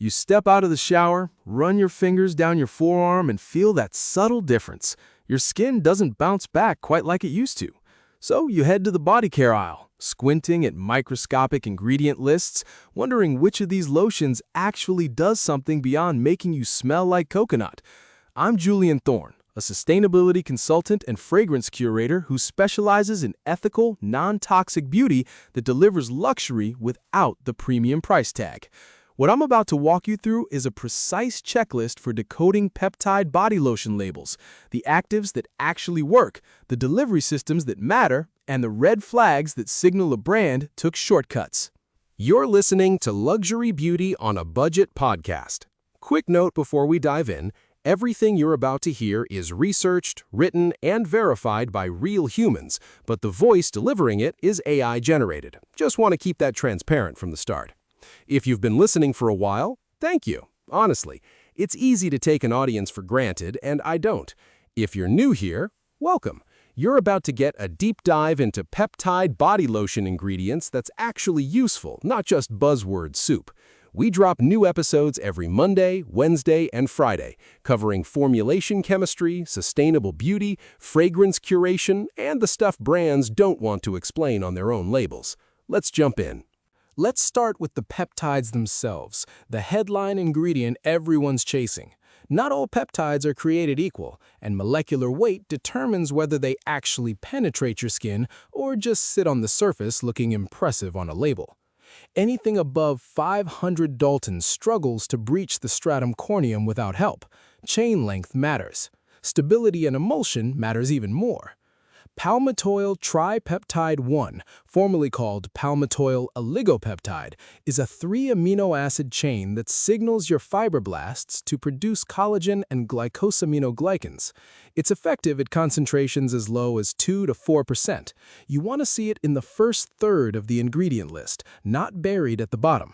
You step out of the shower, run your fingers down your forearm, and feel that subtle difference. Your skin doesn't bounce back quite like it used to. So you head to the body care aisle, squinting at microscopic ingredient lists, wondering which of these lotions actually does something beyond making you smell like coconut. I'm Julian Thorne, a sustainability consultant and fragrance curator who specializes in ethical, non-toxic beauty that delivers luxury without the premium price tag. What I'm about to walk you through is a precise checklist for decoding peptide body lotion labels, the actives that actually work, the delivery systems that matter, and the red flags that signal a brand took shortcuts. You're listening to Luxury Beauty on a Budget podcast. Quick note before we dive in, everything you're about to hear is researched, written, and verified by real humans, but the voice delivering it is AI generated. Just want to keep that transparent from the start. If you've been listening for a while, thank you. Honestly, it's easy to take an audience for granted, and I don't. If you're new here, welcome. You're about to get a deep dive into peptide body lotion ingredients that's actually useful, not just buzzword soup. We drop new episodes every Monday, Wednesday, and Friday, covering formulation chemistry, sustainable beauty, fragrance curation, and the stuff brands don't want to explain on their own labels. Let's jump in. Let's start with the peptides themselves, the headline ingredient everyone's chasing. Not all peptides are created equal, and molecular weight determines whether they actually penetrate your skin or just sit on the surface looking impressive on a label. Anything above 500 Daltons struggles to breach the stratum corneum without help. Chain length matters. Stability and emulsion matters even more. Palmitoyl tripeptide 1, formerly called palmitoyl oligopeptide, is a 3-amino acid chain that signals your fibroblasts to produce collagen and glycosaminoglycans. It's effective at concentrations as low as 2 to 4%. You want to see it in the first third of the ingredient list, not buried at the bottom.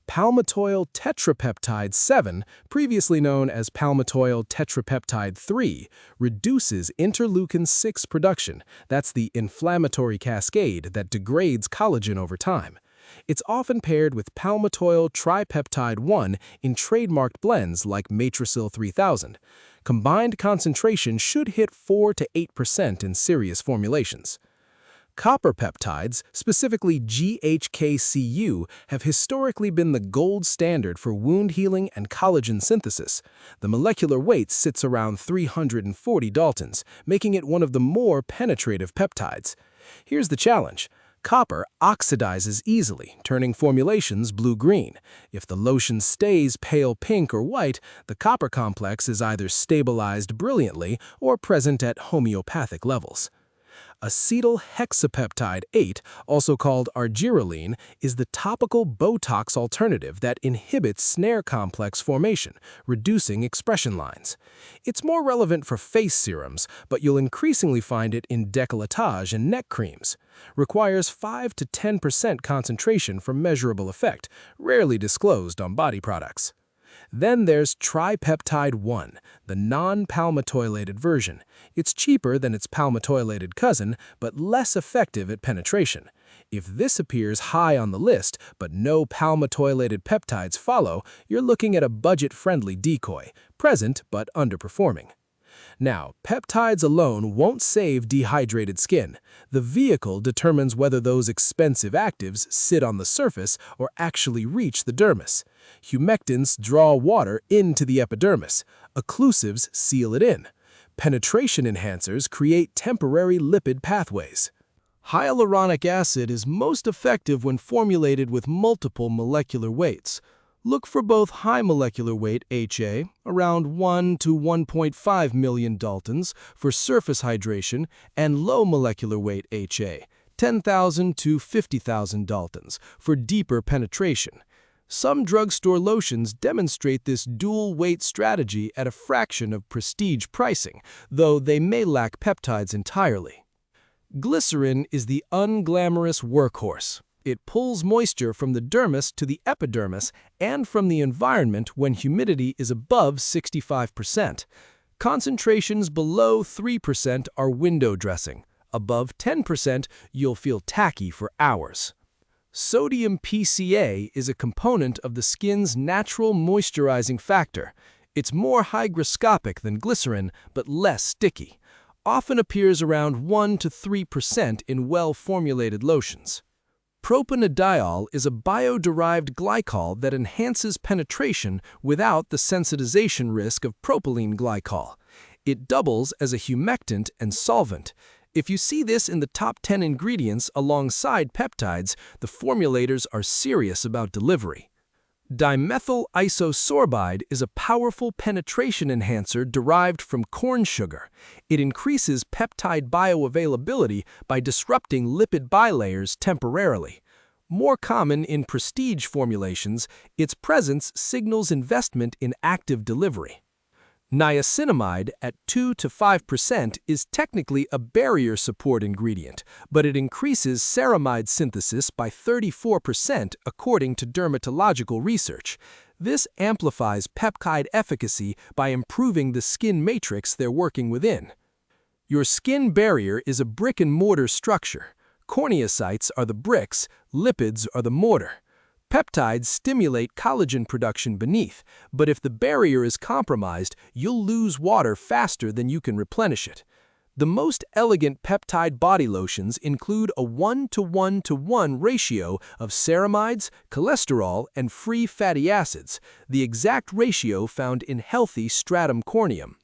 Palmitoyl tetrapeptide 7, previously known as palmitoyl tetrapeptide 3, reduces interleukin-6 production. That's the inflammatory cascade that degrades collagen over time. It's often paired with palmitoyl tripeptide 1 in trademarked blends like Matricil 3000. Combined concentration should hit 4 to 8% in serious formulations. Copper peptides, specifically GHKCU, have historically been the gold standard for wound healing and collagen synthesis. The molecular weight sits around 340 Daltons, making it one of the more penetrative peptides. Here's the challenge. Copper oxidizes easily, turning formulations blue-green. If the lotion stays pale pink or white, the copper complex is either stabilized brilliantly or present at homeopathic levels. Acetyl hexapeptide 8, also called argireline, is the topical Botox alternative that inhibits snare complex formation, reducing expression lines. It's more relevant for face serums, but you'll increasingly find it in décolletage and neck creams. Requires 5 to 10% concentration for measurable effect, rarely disclosed on body products. Then there's tripeptide 1, the non-palmitoylated version. It's cheaper than its palmitoylated cousin, but less effective at penetration. If this appears high on the list, but no palmitoylated peptides follow, you're looking at a budget-friendly decoy, present but underperforming. Now, peptides alone won't save dehydrated skin. The vehicle determines whether those expensive actives sit on the surface or actually reach the dermis. Humectants draw water into the epidermis. Occlusives seal it in. Penetration enhancers create temporary lipid pathways. Hyaluronic acid is most effective when formulated with multiple molecular weights. Look for both high molecular weight HA, around 1 to 1.5 million Daltons, for surface hydration, and low molecular weight HA, 10,000 to 50,000 Daltons, for deeper penetration. Some drugstore lotions demonstrate this dual-weight strategy at a fraction of prestige pricing, though they may lack peptides entirely. Glycerin is the unglamorous workhorse. It pulls moisture from the dermis to the epidermis and from the environment when humidity is above 65%. Concentrations below 3% are window dressing. Above 10%, you'll feel tacky for hours. Sodium PCA is a component of the skin's natural moisturizing factor. It's more hygroscopic than glycerin, but less sticky. Often appears around 1 to 3% in well-formulated lotions. Propanediol is a bio-derived glycol that enhances penetration without the sensitization risk of propylene glycol. It doubles as a humectant and solvent. If you see this in the top 10 ingredients alongside peptides, the formulators are serious about delivery. Dimethyl isosorbide is a powerful penetration enhancer derived from corn sugar. It increases peptide bioavailability by disrupting lipid bilayers temporarily. More common in prestige formulations, its presence signals investment in active delivery. Niacinamide at 2 to 5% is technically a barrier support ingredient, but it increases ceramide synthesis by 34% according to dermatological research. This amplifies peptide efficacy by improving the skin matrix they're working within. Your skin barrier is a brick-and-mortar structure. Corneocytes are the bricks, lipids are the mortar. Peptides stimulate collagen production beneath, but if the barrier is compromised, you'll lose water faster than you can replenish it. The most elegant peptide body lotions include a 1:1:1 ratio of ceramides, cholesterol, and free fatty acids, the exact ratio found in healthy stratum corneum.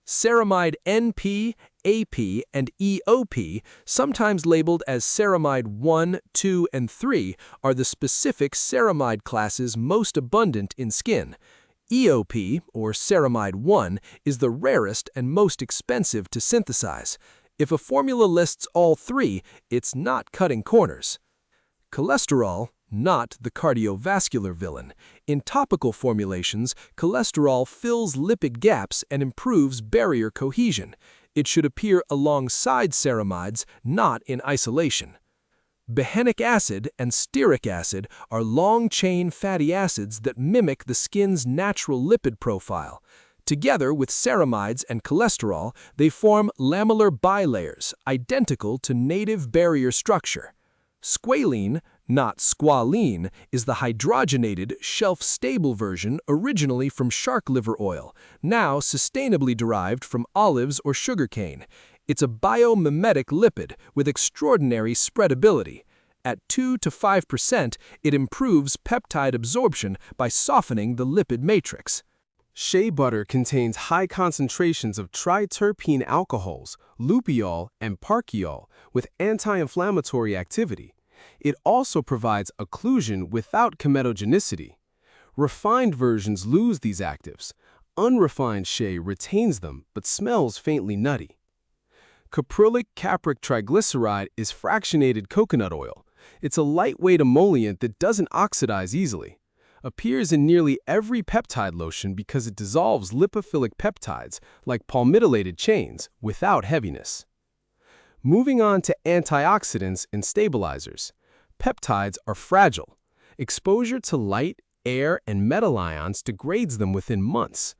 Ceramide NP, AP, and EOP, sometimes labeled as ceramide 1, 2, and 3, are the specific ceramide classes most abundant in skin. EOP, or ceramide 1, is the rarest and most expensive to synthesize. If a formula lists all three, it's not cutting corners. Cholesterol, not the cardiovascular villain. In topical formulations, cholesterol fills lipid gaps and improves barrier cohesion. It should appear alongside ceramides, not in isolation. Behenic acid and stearic acid are long-chain fatty acids that mimic the skin's natural lipid profile. Together with ceramides and cholesterol, they form lamellar bilayers, identical to native barrier structure. Squalene, not squalene, is the hydrogenated, shelf-stable version originally from shark liver oil, now sustainably derived from olives or sugarcane. It's a biomimetic lipid with extraordinary spreadability. At 2 to 5%, it improves peptide absorption by softening the lipid matrix. Shea butter contains high concentrations of triterpene alcohols, lupiol, and parchiol with anti-inflammatory activity. It also provides occlusion without comedogenicidity. Refined versions lose these actives. Unrefined shea retains them but smells faintly nutty. Caprylic capric triglyceride is fractionated coconut oil. It's a lightweight emollient that doesn't oxidize easily. Appears in nearly every peptide lotion because it dissolves lipophilic peptides, like palmitoylated chains, without heaviness. Moving on to antioxidants and stabilizers. Peptides are fragile. Exposure to light, air, and metal ions degrades them within months.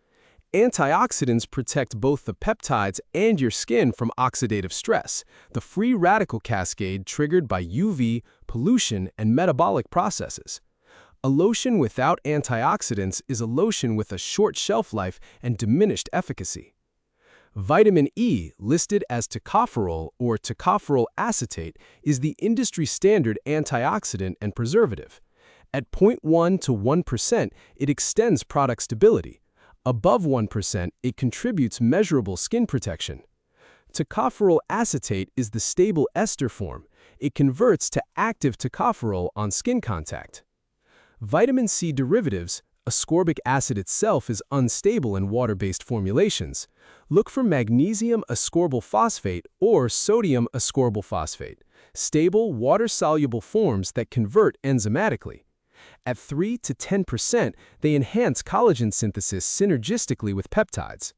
Antioxidants protect both the peptides and your skin from oxidative stress, the free radical cascade triggered by UV, pollution, and metabolic processes. A lotion without antioxidants is a lotion with a short shelf life and diminished efficacy. Vitamin E, listed as tocopherol or tocopherol acetate, is the industry standard antioxidant and preservative. At 0.1 to 1%, it extends product stability. Above 1%, it contributes measurable skin protection. Tocopherol acetate is the stable ester form. It converts to active tocopherol on skin contact. Vitamin C derivatives, ascorbic acid itself is unstable in water-based formulations. Look for magnesium ascorbyl phosphate or sodium ascorbyl phosphate, stable water-soluble forms that convert enzymatically. At 3 to 10%, they enhance collagen synthesis synergistically with peptides.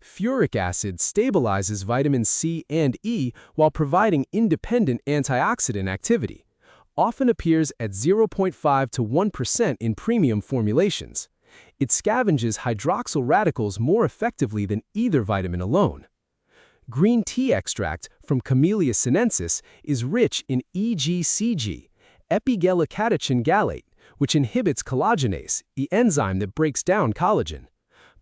Furic acid stabilizes vitamin C and E while providing independent antioxidant activity. Often appears at 0.5 to 1% in premium formulations. It scavenges hydroxyl radicals more effectively than either vitamin alone. Green tea extract from Camellia sinensis is rich in EGCG. epiglycatechin gallate, which inhibits collagenase, the enzyme that breaks down collagen.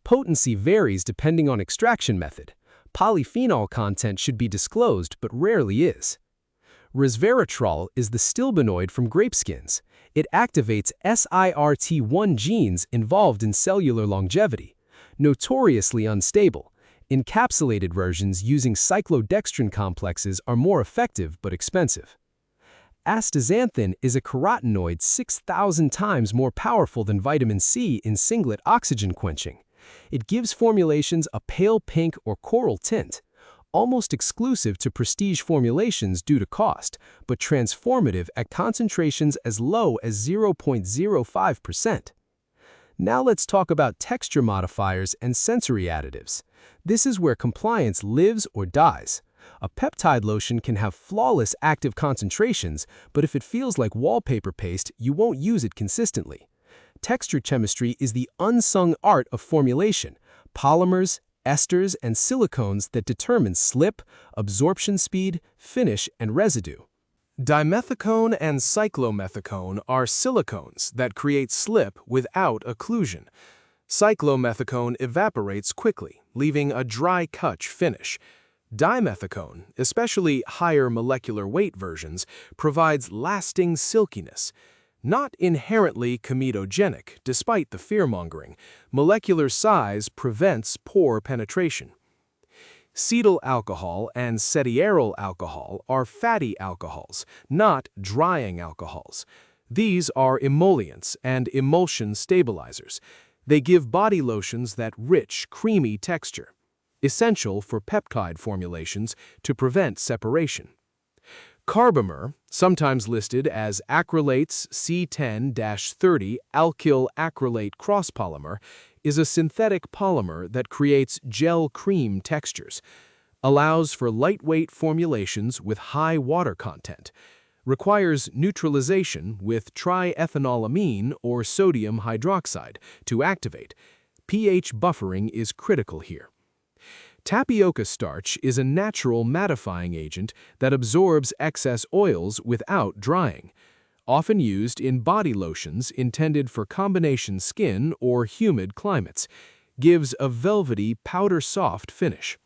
Potency varies depending on extraction method. Polyphenol content should be disclosed but rarely is. Resveratrol is the stilbenoid from grape skins. It activates SIRT1 genes involved in cellular longevity. Notoriously unstable, encapsulated versions using cyclodextrin complexes are more effective but expensive. Astaxanthin is a carotenoid 6,000 times more powerful than vitamin C in singlet oxygen quenching. It gives formulations a pale pink or coral tint, almost exclusive to prestige formulations due to cost, but transformative at concentrations as low as 0.05%. Now let's talk about texture modifiers and sensory additives. This is where compliance lives or dies. A peptide lotion can have flawless active concentrations, but if it feels like wallpaper paste, you won't use it consistently. Texture chemistry is the unsung art of formulation. Polymers, esters, and silicones that determine slip, absorption speed, finish, and residue. Dimethicone and cyclomethicone are silicones that create slip without occlusion. Cyclomethicone evaporates quickly, leaving a dry cutch finish. Dimethicone, especially higher molecular weight versions, provides lasting silkiness. Not inherently comedogenic, despite the fear-mongering, molecular size prevents pore penetration. Cetyl alcohol and cetioaryl alcohol are fatty alcohols, not drying alcohols. These are emollients and emulsion stabilizers. They give body lotions that rich, creamy texture, essential for peptide formulations to prevent separation. Carbomer, sometimes listed as acrylates C10-30 alkyl acrylate crosspolymer, is a synthetic polymer that creates gel cream textures, allows for lightweight formulations with high water content, requires neutralization with triethanolamine or sodium hydroxide to activate. pH buffering is critical here. Tapioca starch is a natural mattifying agent that absorbs excess oils without drying, often used in body lotions intended for combination skin or humid climates, gives a velvety, powder-soft finish.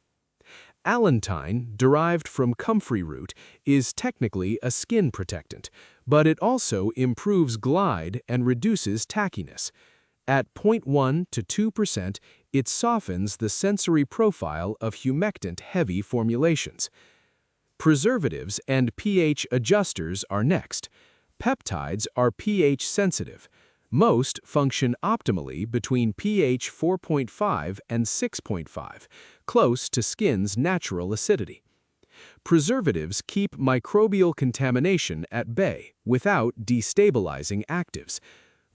Allantoin, derived from comfrey root, is technically a skin protectant, but it also improves glide and reduces tackiness. At 0.1 to 2%, it softens the sensory profile of humectant-heavy formulations. Preservatives and pH adjusters are next. Peptides are pH sensitive. Most function optimally between pH 4.5 and 6.5, close to skin's natural acidity. Preservatives keep microbial contamination at bay without destabilizing actives.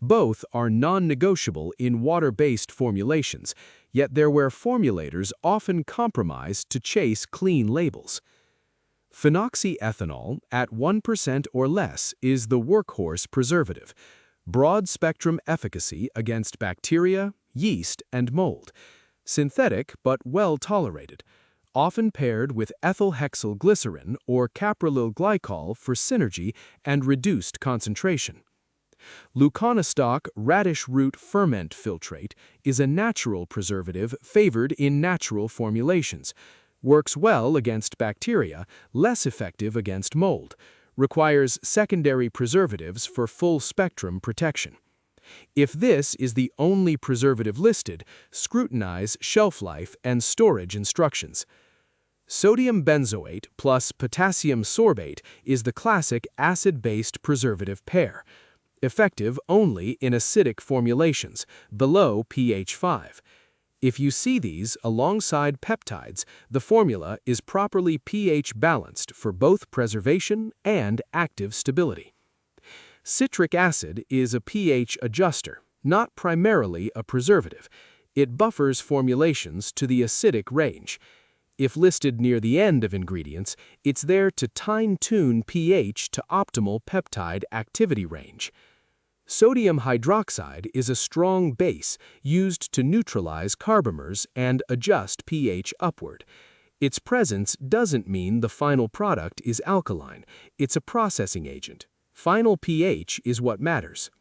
Both are non-negotiable in water-based formulations, yet they're where formulators often compromise to chase clean labels. Phenoxyethanol at 1% or less is the workhorse preservative. Broad-spectrum efficacy against bacteria, yeast, and mold. Synthetic but well-tolerated. Often paired with ethylhexyl glycerin or caprollyl glycol for synergy and reduced concentration. Leuconostoc radish root ferment filtrate is a natural preservative favored in natural formulations. Works well against bacteria, less effective against mold. Requires secondary preservatives for full-spectrum protection. If this is the only preservative listed, scrutinize shelf life and storage instructions. Sodium benzoate plus potassium sorbate is the classic acid-based preservative pair. Effective only in acidic formulations, below pH 5. If you see these alongside peptides, the formula is properly pH balanced for both preservation and active stability. Citric acid is a pH adjuster, not primarily a preservative. It buffers formulations to the acidic range. If listed near the end of ingredients, it's there to fine-tune pH to optimal peptide activity range. Sodium hydroxide is a strong base used to neutralize carbomers and adjust pH upward. Its presence doesn't mean the final product is alkaline. It's a processing agent. Final pH is what matters.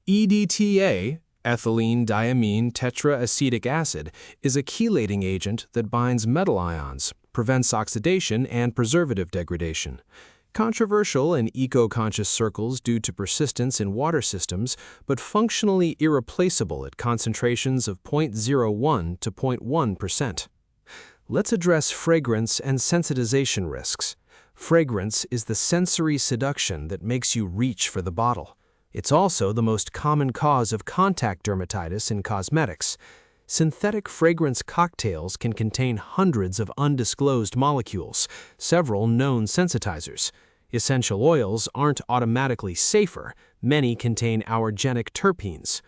EDTA, ethylene diamine tetraacetic acid, is a chelating agent that binds metal ions, prevents oxidation and preservative degradation. Controversial in eco-conscious circles due to persistence in water systems, but functionally irreplaceable at concentrations of 0.01 to 0.1%. Let's address fragrance and sensitization risks. Fragrance is the sensory seduction that makes you reach for the bottle. It's also the most common cause of contact dermatitis in cosmetics. Synthetic fragrance cocktails can contain hundreds of undisclosed molecules, several known sensitizers. Essential oils aren't automatically safer. Many contain allergenic terpenes.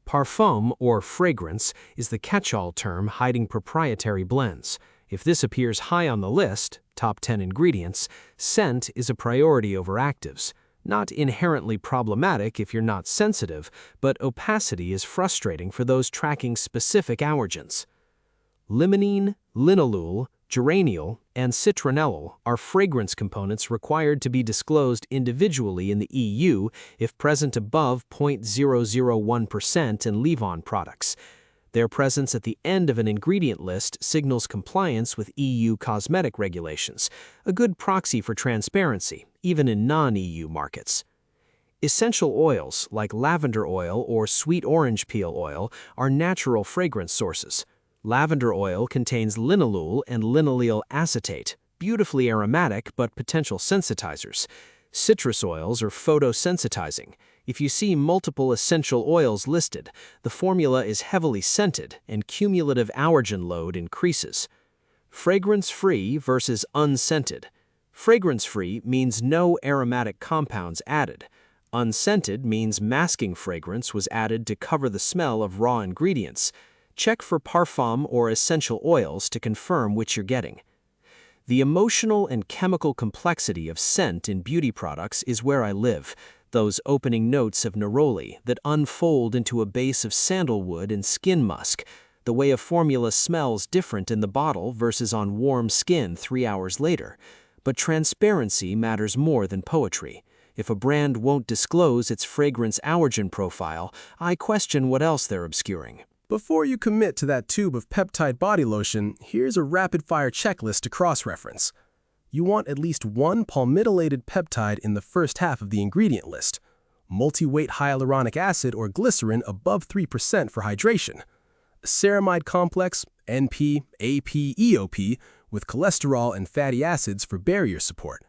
Parfum, or fragrance, is the catch-all term hiding proprietary blends. If this appears high on the list, top 10 ingredients, scent is a priority over actives. Not inherently problematic if you're not sensitive, but opacity is frustrating for those tracking specific allergens. Limonene, linalool, geraniol, and citronellol are fragrance components required to be disclosed individually in the EU if present above 0.001% in leave-on products. Their presence at the end of an ingredient list signals compliance with EU cosmetic regulations, a good proxy for transparency, even in non-EU markets. Essential oils like lavender oil or sweet orange peel oil are natural fragrance sources. Lavender oil contains linalool and linaloyl acetate, beautifully aromatic but potential sensitizers. Citrus oils are photosensitizing. If you see multiple essential oils listed, the formula is heavily scented and cumulative allergen load increases. Fragrance-free versus unscented. Fragrance-free means no aromatic compounds added. Unscented means masking fragrance was added to cover the smell of raw ingredients. Check for parfum or essential oils to confirm which you're getting. The emotional and chemical complexity of scent in beauty products is where I live. Those opening notes of neroli that unfold into a base of sandalwood and skin musk. The way a formula smells different in the bottle versus on warm skin 3 hours later. But transparency matters more than poetry. If a brand won't disclose its fragrance allergen profile, I question what else they're obscuring. Before you commit to that tube of peptide body lotion, here's a rapid-fire checklist to cross-reference. You want at least one palmitoylated peptide in the first half of the ingredient list. Multi-weight hyaluronic acid or glycerin above 3% for hydration. A ceramide complex, NP, AP, EOP, with cholesterol and fatty acids for barrier support.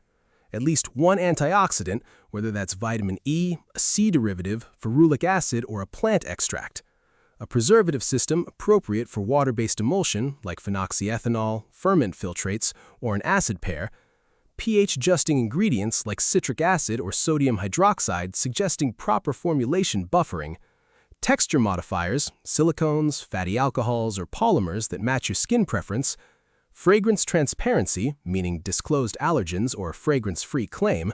At least one antioxidant, whether that's vitamin E, a C derivative, ferulic acid, or a plant extract. A preservative system appropriate for water-based emulsion like phenoxyethanol, ferment filtrates, or an acid pair. pH-adjusting ingredients like citric acid or sodium hydroxide suggesting proper formulation buffering. Texture modifiers, silicones, fatty alcohols, or polymers that match your skin preference. Fragrance transparency, meaning disclosed allergens or fragrance-free claim.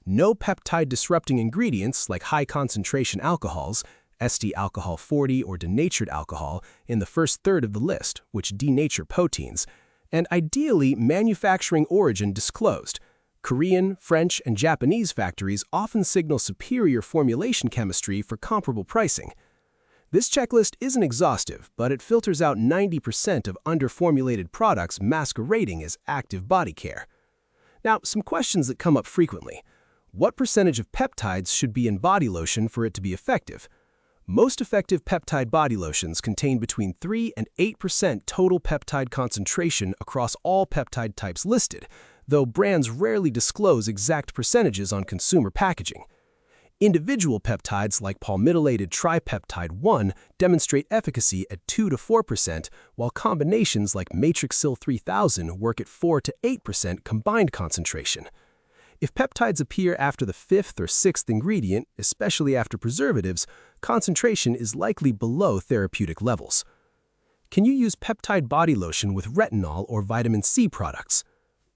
No peptide-disrupting ingredients like high-concentration alcohols, ester alcohol 40 or denatured alcohol in the first third of the list, which denature proteins, and ideally manufacturing origin disclosed. Korean, French, and Japanese factories often signal superior formulation chemistry for comparable pricing. This checklist isn't exhaustive, but it filters out 90% of underformulated products masquerading as active body care. Now, some questions that come up frequently. What percentage of peptides should be in body lotion for it to be effective? Most effective peptide body lotions contain between 3 and 8% total peptide concentration across all peptide types listed, though brands rarely disclose exact percentages on consumer packaging. Individual peptides like Palmitoylated tripeptide 1 demonstrate efficacy at 2 to 4%, while combinations like Matrixyl 3000 work at 4 to 8% combined concentration. If peptides appear after the 5th or 6th ingredient, especially after preservatives, concentration is likely below therapeutic levels. Can you use peptide body lotion with retinol or vitamin C products?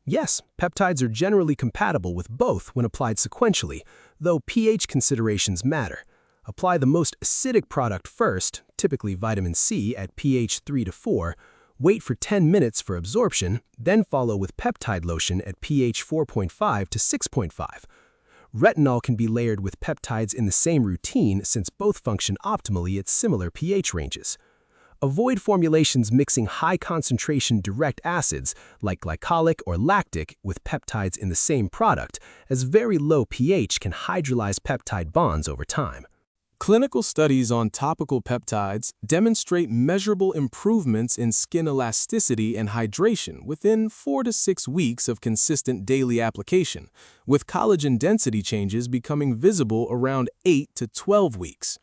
Yes, peptides are generally compatible with both when applied sequentially, though pH considerations matter. Apply the most acidic product first, typically vitamin C at pH 3 to 4, wait for 10 minutes for absorption, then follow with peptide lotion at pH 4.5 to 6.5. Retinol can be layered with peptides in the same routine since both function optimally at similar pH ranges. Avoid formulations mixing high-concentration direct acids like glycolic or lactic with peptides in the same product, as very low pH can hydrolyze peptide bonds over time. Clinical studies on topical peptides demonstrate measurable improvements in skin elasticity and hydration within 4 to 6 weeks of consistent daily application, with collagen density changes becoming visible around 8 to 12 weeks.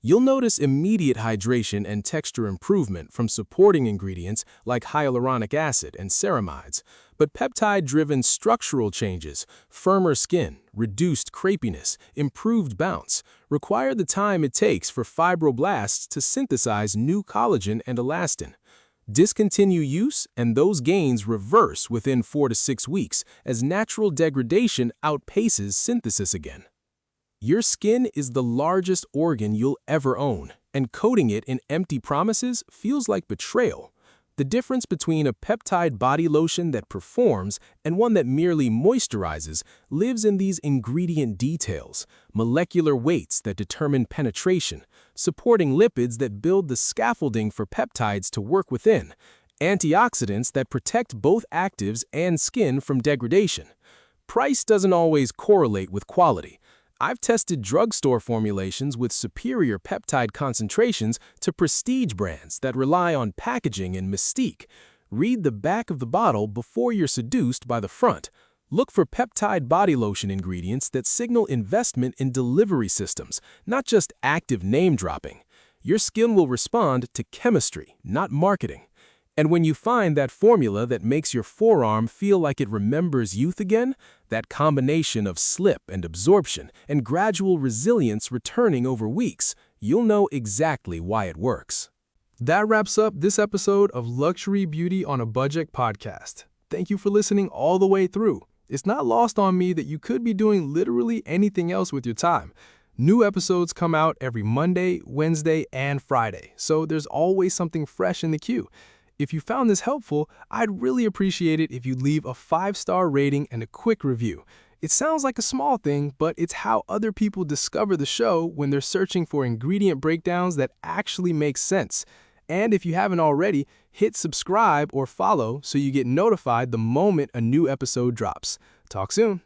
You'll notice immediate hydration and texture improvement from supporting ingredients like hyaluronic acid and ceramides, but peptide-driven structural changes, firmer skin, reduced crepiness, improved bounce, require the time it takes for fibroblasts to synthesize new collagen and elastin. Discontinue use, and those gains reverse within 4 to 6 weeks as natural degradation outpaces synthesis again. Your skin is the largest organ you'll ever own, and coating it in empty promises feels like betrayal. The difference between a peptide body lotion that performs and one that merely moisturizes lives in these ingredient details: molecular weights that determine penetration, supporting lipids that build the scaffolding for peptides to work within, antioxidants that protect both actives and skin from degradation. Price doesn't always correlate with quality. I've tested drugstore formulations with superior peptide concentrations to prestige brands that rely on packaging and mystique. Read the back of the bottle before you're seduced by the front. Look for peptide body lotion ingredients that signal investment in delivery systems, not just active name-dropping. Your skin will respond to chemistry, not marketing. And when you find that formula that makes your forearm feel like it remembers youth again, that combination of slip and absorption and gradual resilience returning over weeks, you'll know exactly why it works. That wraps up this episode of Luxury Beauty on a Budget podcast. Thank you for listening all the way through. It's not lost on me that you could be doing literally anything else with your time. New episodes come out every Monday, Wednesday, and Friday, so there's always something fresh in the queue. If you found this helpful, I'd really appreciate it if you'd leave a 5-star rating and a quick review. It sounds like a small thing, but it's how other people discover the show when they're searching for ingredient breakdowns that actually make sense. And if you haven't already, hit subscribe or follow so you get notified the moment a new episode drops. Talk soon.